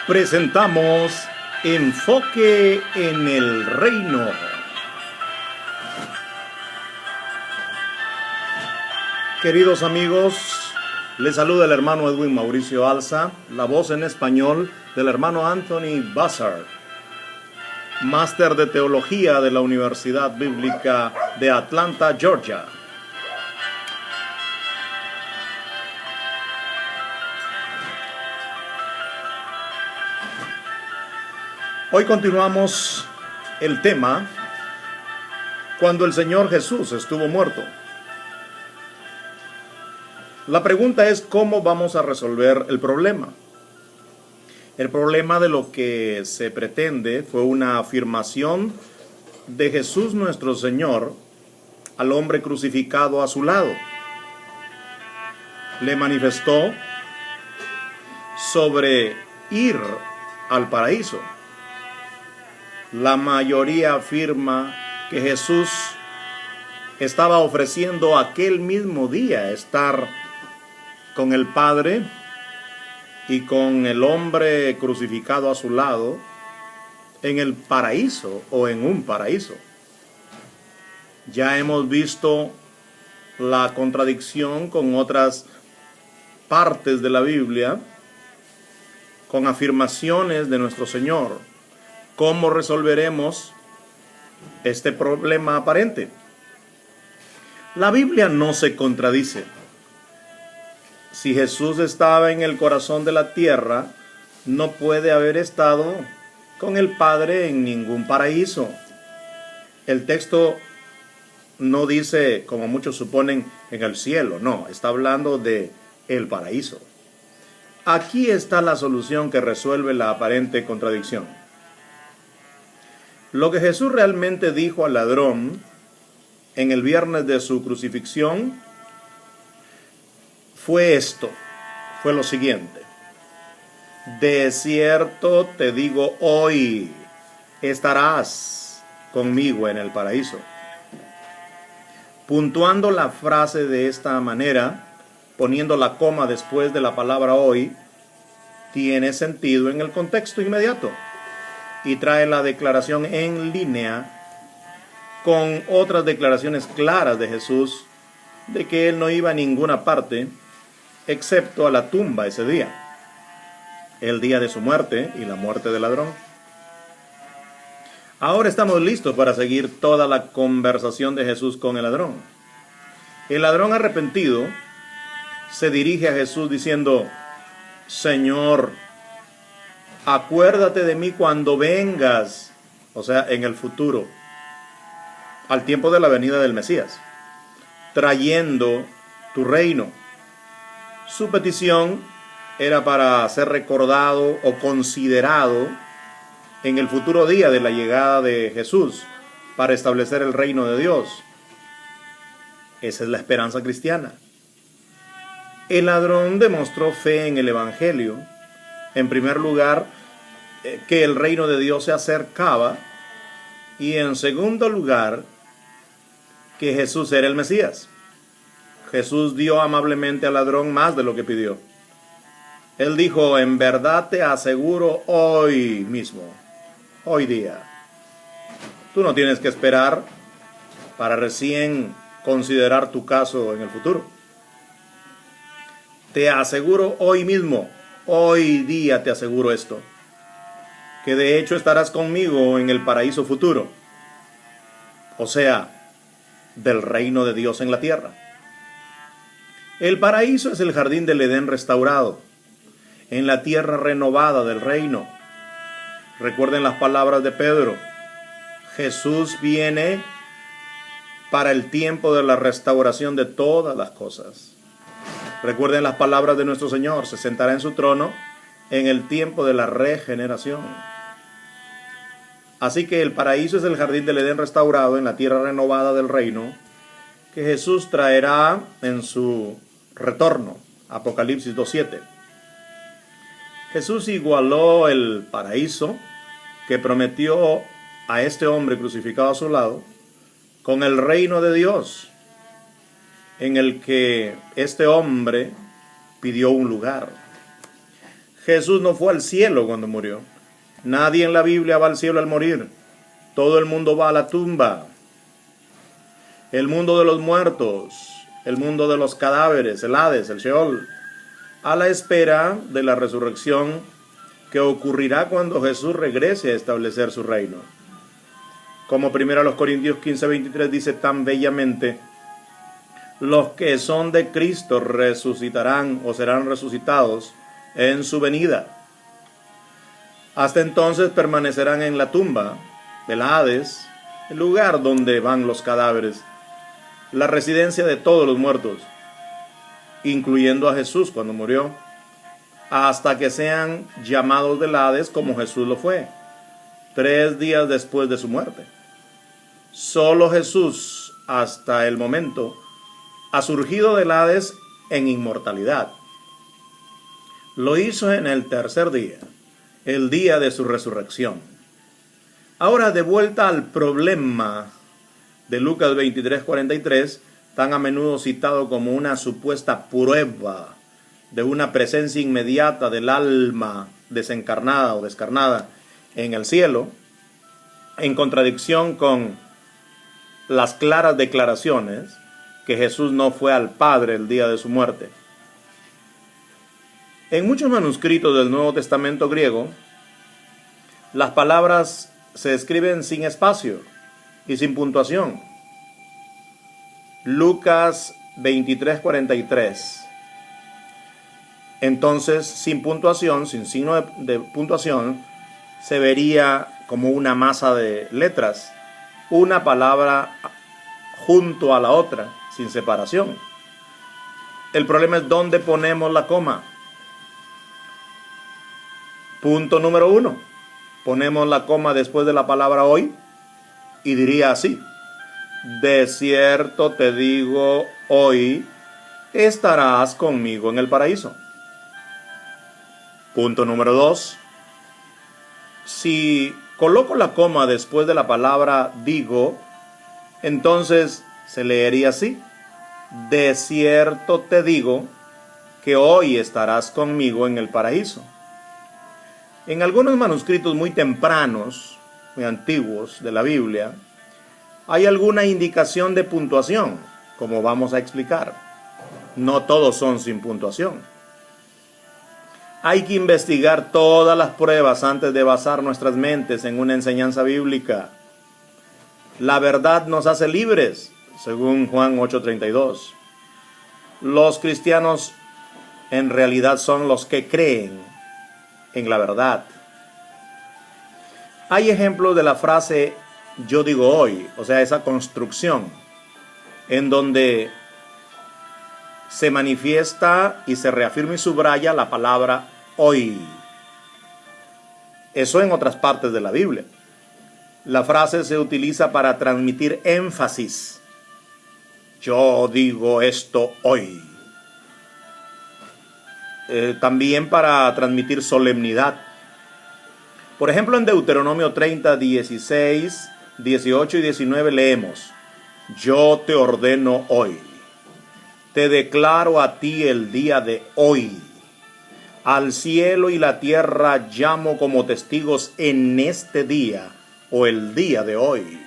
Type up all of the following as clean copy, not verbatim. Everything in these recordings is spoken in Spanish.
Presentamos Enfoque en el Reino. Queridos amigos, les saluda el hermano Edwin Mauricio Alza, la voz en español del hermano Anthony Buzzard, máster de teología de la Universidad Bíblica de Atlanta, Georgia. Hoy continuamos el tema cuando el Señor Jesús estuvo muerto. La pregunta es ¿cómo vamos a resolver el problema? El problema de lo que se pretende fue una afirmación de Jesús nuestro Señor al hombre crucificado a su lado. Le manifestó sobre ir al paraíso. La mayoría afirma que Jesús estaba ofreciendo aquel mismo día estar con el Padre y con el hombre crucificado a su lado en el paraíso o en un paraíso. Ya hemos visto la contradicción con otras partes de la Biblia, con afirmaciones de nuestro Señor. ¿Cómo resolveremos este problema aparente? La Biblia no se contradice. Si Jesús estaba en el corazón de la tierra, no puede haber estado con el Padre en ningún paraíso. El texto no dice, como muchos suponen, en el cielo. No, está hablando de el paraíso. Aquí está la solución que resuelve la aparente contradicción. Lo que Jesús realmente dijo al ladrón en el viernes de su crucifixión fue esto, fue lo siguiente: de cierto te digo hoy, estarás conmigo en el paraíso. Puntuando la frase de esta manera, poniendo la coma después de la palabra hoy, tiene sentido en el contexto inmediato y trae la declaración en línea con otras declaraciones claras de Jesús de que Él no iba a ninguna parte excepto a la tumba ese día, el día de su muerte y la muerte del ladrón. Ahora estamos listos para seguir toda la conversación de Jesús con el ladrón. El ladrón arrepentido se dirige a Jesús diciendo: Señor, acuérdate de mí cuando vengas, o sea, en el futuro, al tiempo de la venida del Mesías, trayendo tu reino. Su petición era para ser recordado o considerado en el futuro día de la llegada de Jesús para establecer el reino de Dios. Esa es la esperanza cristiana. El ladrón demostró fe en el Evangelio. En primer lugar, que el reino de Dios se acercaba, y en segundo lugar, que Jesús era el Mesías. Jesús dio amablemente al ladrón más de lo que pidió. Él dijo: en verdad te aseguro hoy mismo, hoy día. Tú no tienes que esperar para recién considerar tu caso en el futuro. Te aseguro hoy mismo, hoy día te aseguro esto, que de hecho estarás conmigo en el paraíso futuro, o sea, del reino de Dios en la tierra. El paraíso es el jardín del Edén restaurado, en la tierra renovada del reino. Recuerden las palabras de Pedro: Jesús viene para el tiempo de la restauración de todas las cosas. Recuerden las palabras de nuestro Señor: se sentará en su trono en el tiempo de la regeneración. Así que el paraíso es el jardín del Edén restaurado en la tierra renovada del reino, que Jesús traerá en su retorno. Apocalipsis 2:7. Jesús igualó el paraíso que prometió a este hombre crucificado a su lado con el reino de Dios, en el que este hombre pidió un lugar. Jesús no fue al cielo cuando murió. Nadie en la Biblia va al cielo al morir. Todo el mundo va a la tumba. El mundo de los muertos, el mundo de los cadáveres, el Hades, el Sheol, a la espera de la resurrección que ocurrirá cuando Jesús regrese a establecer su reino. Como 1 Corintios 15:23 dice tan bellamente, los que son de Cristo resucitarán o serán resucitados en su venida. Hasta entonces permanecerán en la tumba, el Hades, el lugar donde van los cadáveres, la residencia de todos los muertos, incluyendo a Jesús cuando murió, hasta que sean llamados del Hades como Jesús lo fue, 3 días después de su muerte. Solo Jesús, hasta el momento, ha surgido del Hades en inmortalidad. Lo hizo en el tercer día, el día de su resurrección. Ahora, de vuelta al problema de Lucas 23:43, tan a menudo citado como una supuesta prueba de una presencia inmediata del alma desencarnada o descarnada en el cielo, en contradicción con las claras declaraciones que Jesús no fue al Padre el día de su muerte. En muchos manuscritos del Nuevo Testamento griego, las palabras se escriben sin espacio y sin puntuación. Lucas 23:43. Entonces, sin puntuación, sin signo de puntuación, se vería como una masa de letras, una palabra junto a la otra, sin separación. El problema es dónde ponemos la coma. Punto número 1. Ponemos la coma después de la palabra hoy y diría así: de cierto te digo, hoy estarás conmigo en el paraíso. Punto número 2. Si coloco la coma después de la palabra digo, entonces se leería así: de cierto te digo que hoy estarás conmigo en el paraíso. En algunos manuscritos muy tempranos, muy antiguos de la Biblia, hay alguna indicación de puntuación, como vamos a explicar. No todos son sin puntuación. Hay que investigar todas las pruebas antes de basar nuestras mentes en una enseñanza bíblica. La verdad nos hace libres, según Juan 8:32. Los cristianos en realidad son los que creen en la verdad. Hay ejemplos de la frase yo digo hoy, o sea, esa construcción en donde se manifiesta y se reafirma y subraya la palabra hoy. Eso en otras partes de la Biblia. La frase se utiliza para transmitir énfasis. Yo digo esto hoy. También para transmitir solemnidad. Por ejemplo, en Deuteronomio 30, 16, 18 y 19 leemos: yo te ordeno hoy, te declaro a ti el día de hoy. Al cielo y la tierra llamo como testigos en este día o el día de hoy.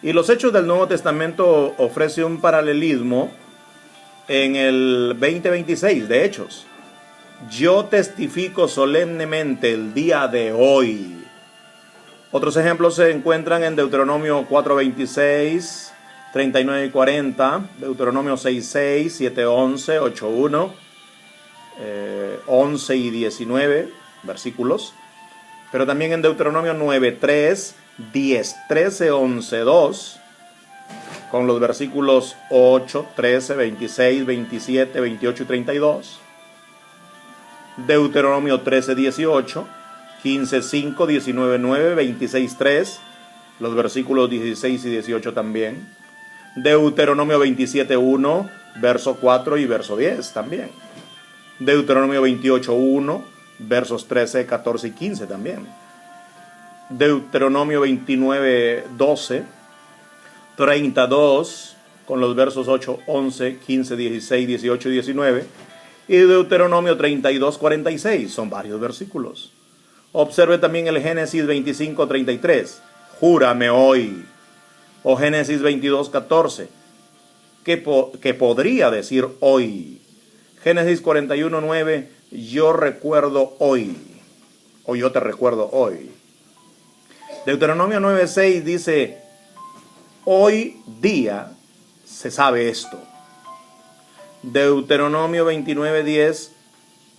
Y los Hechos del Nuevo Testamento ofrece un paralelismo en el 20:26 de Hechos. Yo testifico solemnemente el día de hoy. Otros ejemplos se encuentran en Deuteronomio 4:26, 39 y 40, Deuteronomio 6:6, 7:11, 8:1, 11 y 19 versículos, pero también en Deuteronomio 9:3, 10, 13, 11, 2, con los versículos 8, 13, 26, 27, 28 y 32. Deuteronomio 13:18, 15:5, 19:9, 26:3, los versículos 16 y 18 también. Deuteronomio 27:1, verso 4 y verso 10 también. Deuteronomio 28:1, versos 13, 14 y 15 también. Deuteronomio 29:12, 32, con los versos 8, 11, 15, 16, 18 y 19. Y Deuteronomio 32:46, son varios versículos. Observe también el Génesis 25:33, júrame hoy. O Génesis 22:14, que podría decir hoy. Génesis 41:9, yo recuerdo hoy. O yo te recuerdo hoy. Deuteronomio 9:6 dice, hoy día se sabe esto. Deuteronomio 29:10,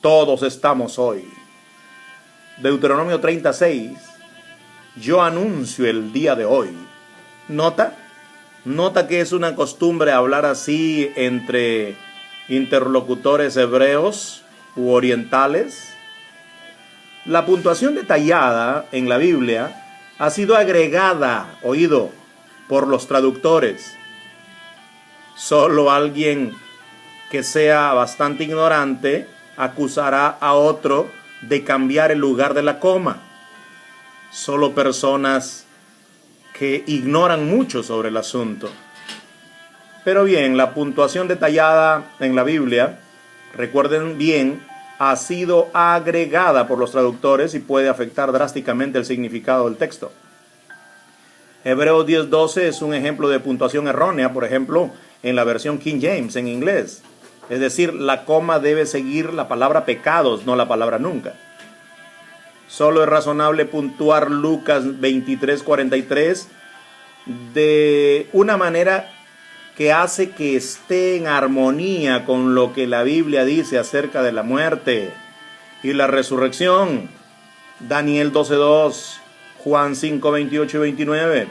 todos estamos hoy. Deuteronomio 30:6, yo anuncio el día de hoy. ¿Nota que es una costumbre hablar así entre interlocutores hebreos u orientales? La puntuación detallada en la Biblia ha sido agregada, oído, por los traductores. Solo alguien que sea bastante ignorante acusará a otro de cambiar el lugar de la coma. Solo personas que ignoran mucho sobre el asunto. Pero bien, la puntuación detallada en la Biblia, recuerden bien, ha sido agregada por los traductores y puede afectar drásticamente el significado del texto. Hebreos 10:12 es un ejemplo de puntuación errónea, por ejemplo, en la versión King James en inglés. Es decir, la coma debe seguir la palabra pecados, no la palabra nunca. Solo es razonable puntuar Lucas 23:43 de una manera que hace que esté en armonía con lo que la Biblia dice acerca de la muerte y la resurrección. Daniel 12:2, Juan 5:28 y 29.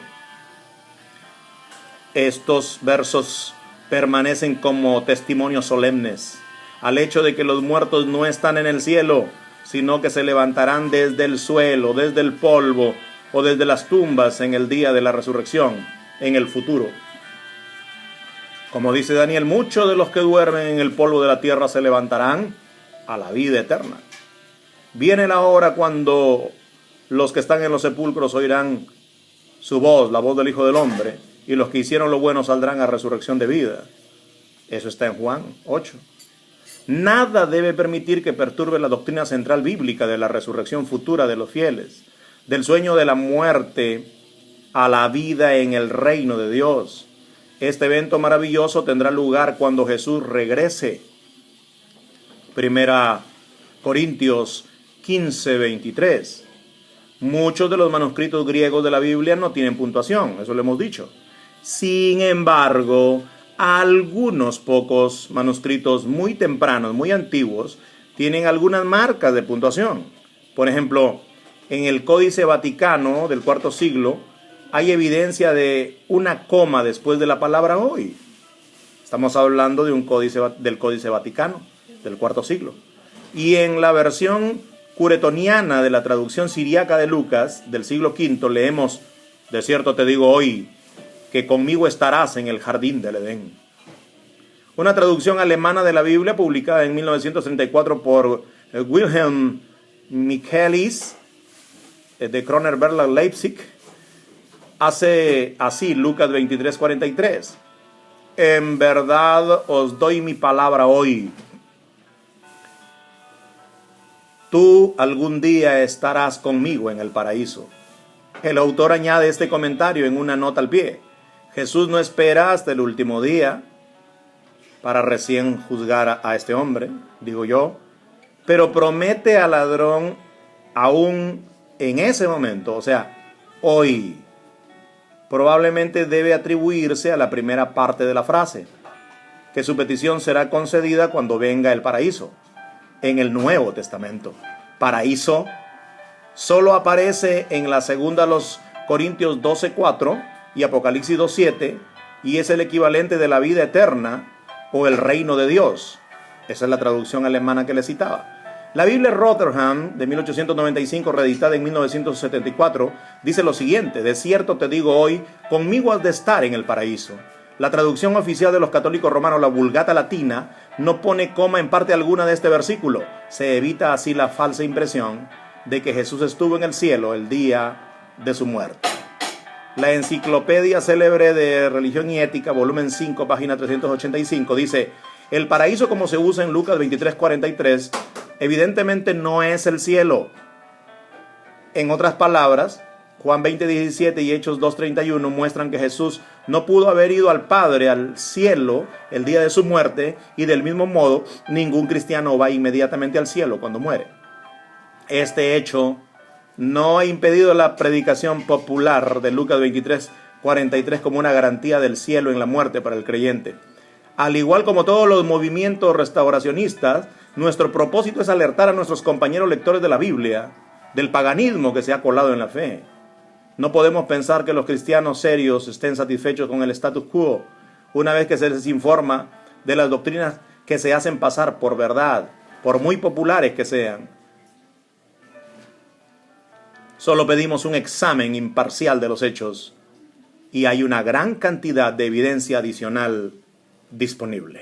Estos versos permanecen como testimonios solemnes al hecho de que los muertos no están en el cielo, sino que se levantarán desde el suelo, desde el polvo o desde las tumbas en el día de la resurrección, en el futuro. Como dice Daniel, muchos de los que duermen en el polvo de la tierra se levantarán a la vida eterna. Viene la hora cuando los que están en los sepulcros oirán su voz, la voz del Hijo del Hombre, y los que hicieron lo bueno saldrán a resurrección de vida. Eso está en Juan 8. Nada debe permitir que perturbe la doctrina central bíblica de la resurrección futura de los fieles, del sueño de la muerte a la vida en el reino de Dios. Este evento maravilloso tendrá lugar cuando Jesús regrese. Primera Corintios 15:23. Muchos de los manuscritos griegos de la Biblia no tienen puntuación, eso lo hemos dicho. Sin embargo, algunos pocos manuscritos muy tempranos, muy antiguos, tienen algunas marcas de puntuación. Por ejemplo, en el Códice Vaticano del IV siglo, hay evidencia de una coma después de la palabra hoy. Estamos hablando de del Códice Vaticano del IV siglo. Y en la versión curetoniana de la traducción siriaca de Lucas del siglo V leemos, de cierto te digo hoy, que conmigo estarás en el jardín del Edén. Una traducción alemana de la Biblia publicada en 1934 por Wilhelm Michaelis de Kroner Leipzig hace así Lucas 23:43. En verdad os doy mi palabra hoy. Tú algún día estarás conmigo en el paraíso. El autor añade este comentario en una nota al pie. Jesús no espera hasta el último día para recién juzgar a este hombre, digo yo, pero promete al ladrón aún en ese momento, o sea, hoy. Probablemente debe atribuirse a la primera parte de la frase, que su petición será concedida cuando venga el paraíso. En el Nuevo Testamento, paraíso solo aparece en la segunda a los Corintios 12:4 y Apocalipsis 2:7 y es el equivalente de la vida eterna o el reino de Dios. Esa es la traducción alemana que le citaba. La Biblia Rotherham de 1895, reeditada en 1974, dice lo siguiente: de cierto te digo hoy, conmigo has de estar en el paraíso. La traducción oficial de los católicos romanos, la Vulgata Latina, no pone coma en parte alguna de este versículo. Se evita así la falsa impresión de que Jesús estuvo en el cielo el día de su muerte. La Enciclopedia Célebre de Religión y Ética, volumen 5, página 385, dice: El paraíso, como se usa en Lucas 23:43, evidentemente no es el cielo. En otras palabras, Juan 20:17 y Hechos 2:31 muestran que Jesús no pudo haber ido al Padre, al cielo, el día de su muerte, y del mismo modo, ningún cristiano va inmediatamente al cielo cuando muere. Este hecho no ha impedido la predicación popular de Lucas 23:43 como una garantía del cielo en la muerte para el creyente. Al igual como todos los movimientos restauracionistas, nuestro propósito es alertar a nuestros compañeros lectores de la Biblia del paganismo que se ha colado en la fe. No podemos pensar que los cristianos serios estén satisfechos con el status quo una vez que se les informa de las doctrinas que se hacen pasar por verdad, por muy populares que sean. Solo pedimos un examen imparcial de los hechos y hay una gran cantidad de evidencia adicional disponible.